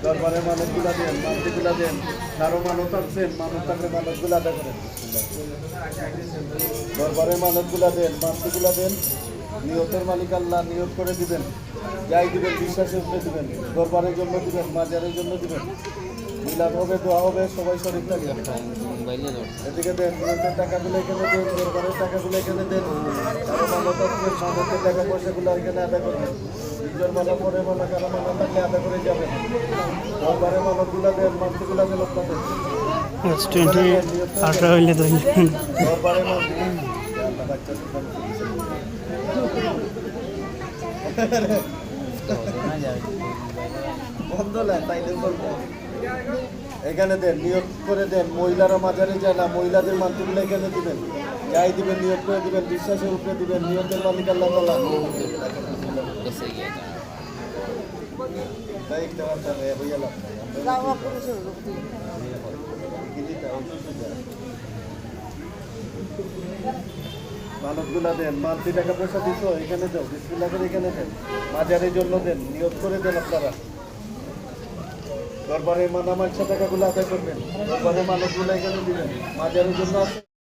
দরবারে মানতগুলা দেন, মানতিগুলা দেন। কারো মানত আনছেন, মানত থাকলে মানতগুলা আদা করেন। দরবারে মানতগুলা দেন, মানতিগুলা দেন। নিয়তের মালিক আল্লাহ, নিয়ত করে দিবেন। যাই দিবেন বিশ্বাসের উপরে দিবেন, দরবারের জন্য দিবেন, মাজারের জন্য দিবেন। মিলাদ হবে, দোয়া হবে, সবাই শরীর থাকবেন। এদিকে দেন, নিয়তের টাকাগুলো এখানে দেন, দরবারের টাকাগুলো এখানে দেন। কারো মানত আসবেন, মানতের টাকা পয়সাগুলো এখানে আদা করবেন। নিজের মানা পরে মানা, কারো মানা থাকলে আদা করে যাবেন। দরবারে মানতগুলা দেন, মানতিগুলা দেন আপনাদের। দরবারে মানতি এখানে দেন, নিয়োগ করে দেন। মহিলারা মাজারে যায় না, মহিলাদের মানতিগুলো এখানে দিবেন। যাই দিবেন নিয়োগ করে দিবেন, বিশ্বাসের উপরে দিবেন। নিয়তের মালিক আল্লাহ তাআলা। মানতগুলা দেন, মানতি টাকা পয়সা দিছো এখানে দাও, বিসমিল্লাহ করে এখানে দেন। মাজারের জন্য দেন, নিয়ত করে দেন আপনারা। দরবারে মানামাইশা টাকাগুলো আদায় করবেন, দরবারে মানতগুলো এখানে দিবেন। মাজারের জন্য আছে।